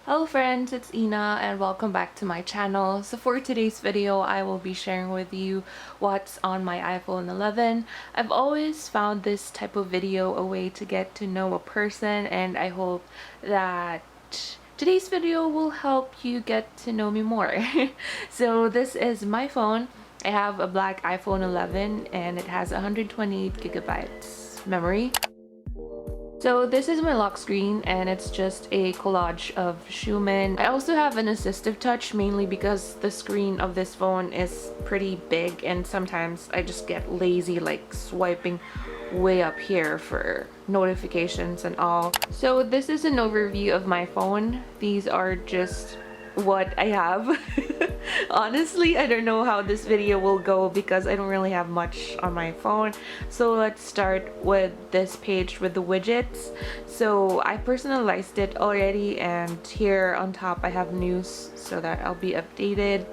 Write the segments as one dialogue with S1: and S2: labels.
S1: Hello friends, it's Ina and welcome back to my channel. So for today's video, I will be sharing with you what's on my iPhone 11. I've always found this type of video a way to get to know a person, and I hope that today's video will help you get to know me more. So this is my phone. I have a black iPhone 11 and it has 128 gigabytes memory. So this is my lock screen and it's just a collage of Schumann. I also have an assistive touch, mainly because the screen of this phone is pretty big and sometimes I just get lazy like swiping way up here for notifications and all. So this is an overview of my phone. These are just what I have. Honestly, I don't know how this video will go because I don't really have much on my phone. So let's start with this page with the widgets. So I personalized it already, and here on top I have news so that I'll be updated.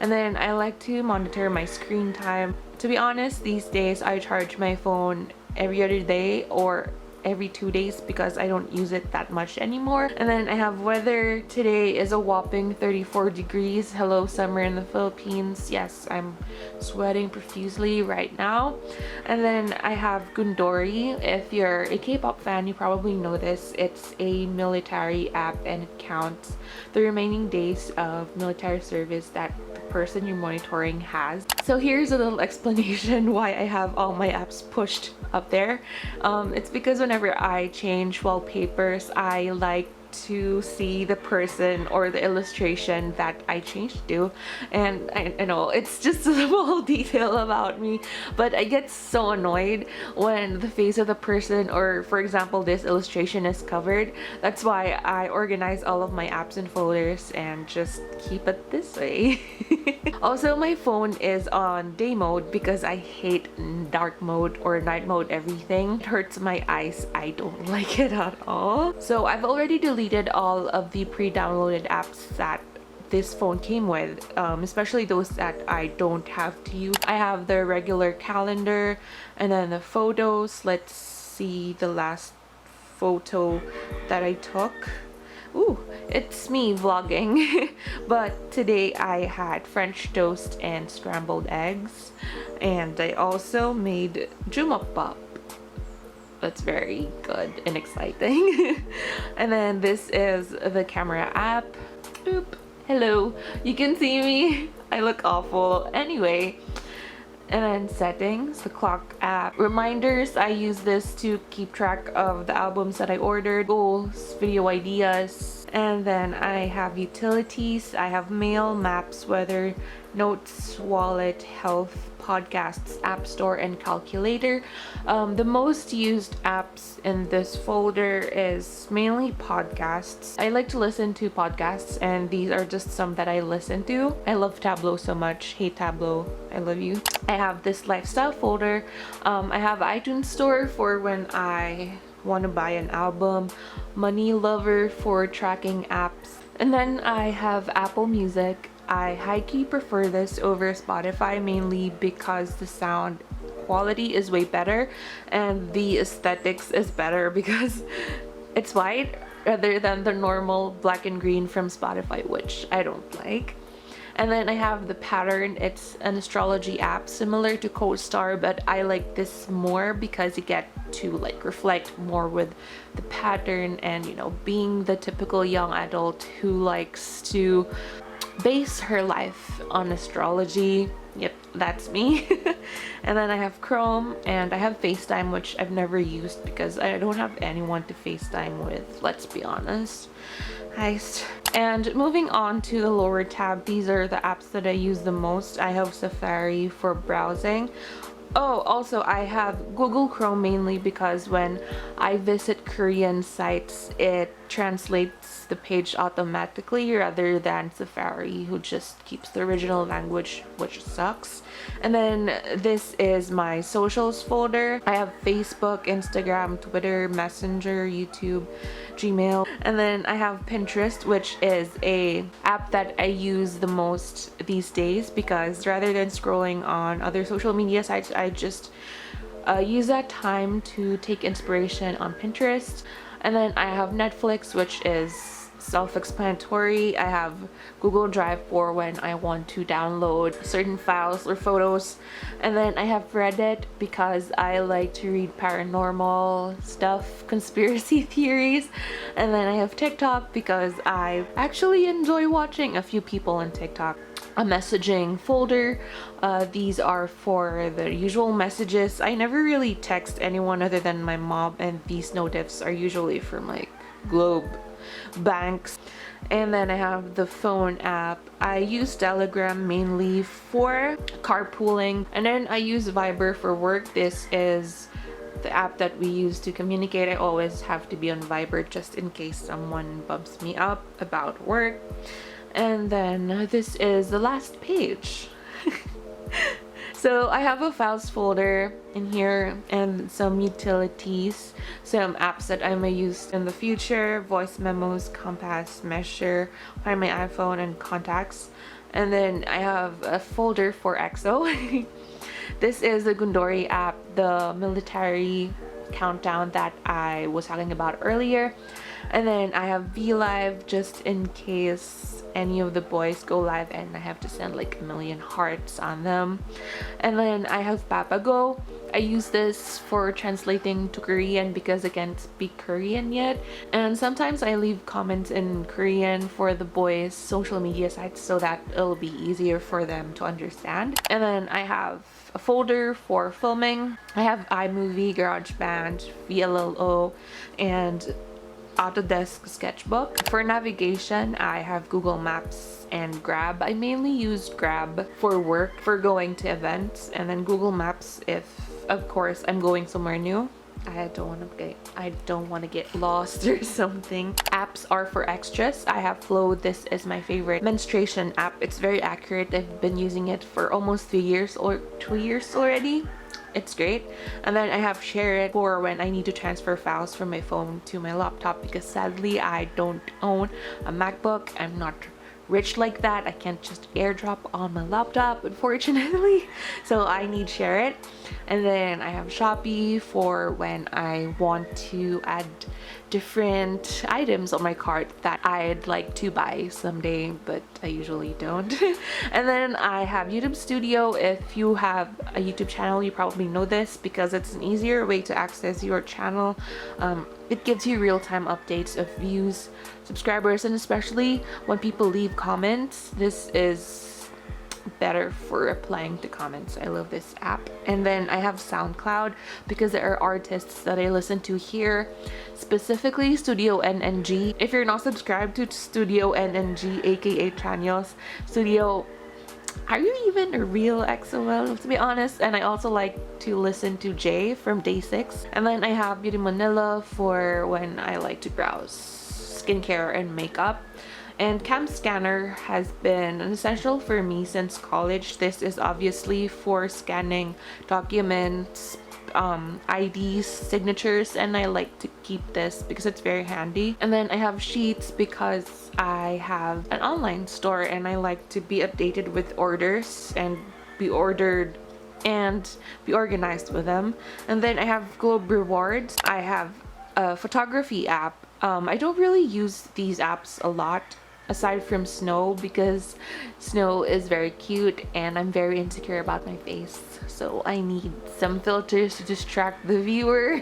S1: And then I like to monitor my screen time. To be honest, these days I charge my phone every other day or every 2 days because I don't use it that much anymore. And then I have weather. Today is a whopping 34 degrees. Hello summer in the Philippines. Yes, I'm sweating profusely right now. And then I have Gundori. If you're a K-pop fan, you probably know this. It's a military app and it counts the remaining days of military service that the person you're monitoring has. So here's a little explanation why I have all my apps pushed up there. It's because whenever I change wallpapers, I like to see the person or the illustration that I changed to, and I know it's just a small detail about me, but I get so annoyed when the face of the person, or for example this illustration, is covered. That's why I organize all of my apps in folders and just keep it this way. Also, my phone is on day mode because I hate dark mode or night mode everything. It hurts my eyes. I don't like it at all. So I've already deleted all of the pre-downloaded apps that this phone came with, especially those that I don't have to use. I have the regular calendar and then the photos. Let's see the last photo that I took. Ooh, it's me vlogging. But today I had French toast and scrambled eggs, and I also made jumapap. That's very good and exciting. And then this is the camera app. Oop, hello, you can see me. I look awful anyway. And then settings, the clock app. Reminders, I use this to keep track of the albums that I ordered, goals, video ideas. And then I have utilities. I have mail, maps, weather, notes, wallet, health, podcasts, app store, and calculator. The most used apps in this folder is mainly podcasts. I like to listen to podcasts, and these are just some that I listen to. I love Tableau so much. Hey Tableau, I love you. I have this lifestyle folder. I have iTunes Store for when I want to buy an album, Money Lover for tracking apps, and then I have Apple Music. I high-key prefer this over Spotify, mainly because the sound quality is way better and the aesthetics is better because it's white rather than the normal black and green from Spotify, which I don't like. And then I have the Pattern. It's an astrology app similar to CoStar, but I like this more because you get to like reflect more with the pattern, and you know, being the typical young adult who likes to base her life on astrology. Yep, that's me. And then I have Chrome and I have FaceTime, which I've never used because I don't have anyone to FaceTime with, let's be honest. Heist. And moving on to the lower tab, these are the apps that I use the most. I have Safari for browsing. Oh, also I have Google Chrome mainly because when I visit Korean sites, it translates the page automatically rather than Safari, who just keeps the original language, which sucks. And then this is my socials folder. I have Facebook, Instagram, Twitter, Messenger, YouTube, Gmail, and then I have Pinterest, which is a app that I use the most these days because rather than scrolling on other social media sites, I just use that time to take inspiration on Pinterest. And then I have Netflix, which is self-explanatory. I have Google Drive for when I want to download certain files or photos, and then I have Reddit because I like to read paranormal stuff, conspiracy theories, and then I have TikTok because I actually enjoy watching a few people on TikTok. A messaging folder. These are for the usual messages. I never really text anyone other than my mom, and these notifs are usually from like Globe, banks. And then I have the phone app. I use Telegram mainly for carpooling, and then I use Viber for work. This is the app that we use to communicate. I always have to be on Viber just in case someone bumps me up about work. And then this is the last page. So I have a files folder in here and some utilities, some apps that I may use in the future: voice memos, compass, measure, find my iPhone, and contacts. And then I have a folder for EXO. This is the Gundori app, the military countdown that I was talking about earlier. And then I have VLive just in case any of the boys go live and I have to send like a million hearts on them. And then I have Papago. I use this for translating to Korean because I can't speak Korean yet. And sometimes I leave comments in Korean for the boys' social media sites so that it'll be easier for them to understand. And then I have a folder for filming. I have iMovie, GarageBand, VLLO, and Autodesk Sketchbook. For navigation, I have Google Maps and Grab. I mainly use Grab for work, for going to events, and then Google Maps if, of course, I'm going somewhere new. I don't want to get lost or something. Apps are for extras. I have Flow. This is my favorite menstruation app. It's very accurate. I've been using it for almost 3 years or 2 years already. It's great. And then I have Share It for when I need to transfer files from my phone to my laptop because sadly I don't own a MacBook. I'm not rich like that. I can't just airdrop on my laptop, unfortunately. So I need Share It. And then I have Shopee for when I want to add different items on my cart that I'd like to buy someday, but I usually don't. And then I have YouTube Studio. If you have a YouTube channel, you probably know this because it's an easier way to access your channel. It gives you real-time updates of views, subscribers, and especially when people leave comments, this is better for replying to comments. I love this app. And then I have SoundCloud because there are artists that I listen to here, specifically Studio NNG. If you're not subscribed to Studio NNG, aka Chanyos Studio, are you even a real XOL, to be honest? And I also like to listen to Jay from Day 6. And then I have Beauty Manila for when I like to browse skincare and makeup. And Cam Scanner has been an essential for me since college. This is obviously for scanning documents, IDs, signatures, and I like to keep this because it's very handy. And then I have Sheets because I have an online store and I like to be updated with orders and be ordered and be organized with them. And then I have Globe Rewards. I have a photography app. I don't really use these apps a lot aside from Snow because Snow is very cute and I'm very insecure about my face, so I need some filters to distract the viewer.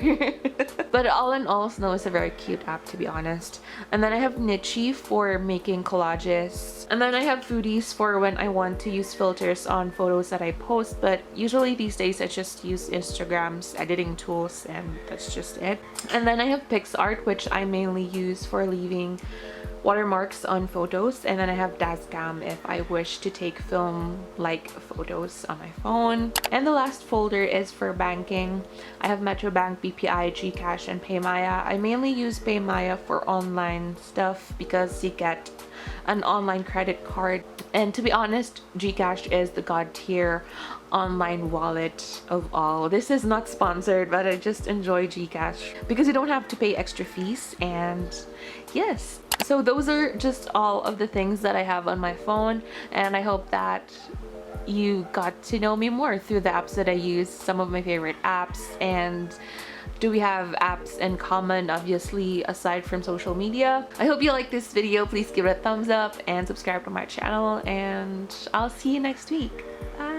S1: But all in all, Snow is a very cute app, to be honest. And then I have Nichi for making collages. And then I have Foodies for when I want to use filters on photos that I post, but usually these days I just use Instagram's editing tools and that's just it. And then I have PixArt, which I mainly use for leaving watermarks on photos. And then I have Dazcam if I wish to take film-like photos on my phone. And the last folder is for banking. I have Metrobank, BPI, Gcash, and Paymaya. I mainly use Paymaya for online stuff because you get an online credit card. And to be honest, Gcash is the god tier online wallet of all. This is not sponsored, but I just enjoy Gcash because you don't have to pay extra fees. And yes, so those are just all of the things that I have on my phone, and I hope that you got to know me more through the apps that I use, some of my favorite apps, and do we have apps in common, obviously, aside from social media? I hope you like this video. Please give it a thumbs up and subscribe to my channel, and I'll see you next week. Bye!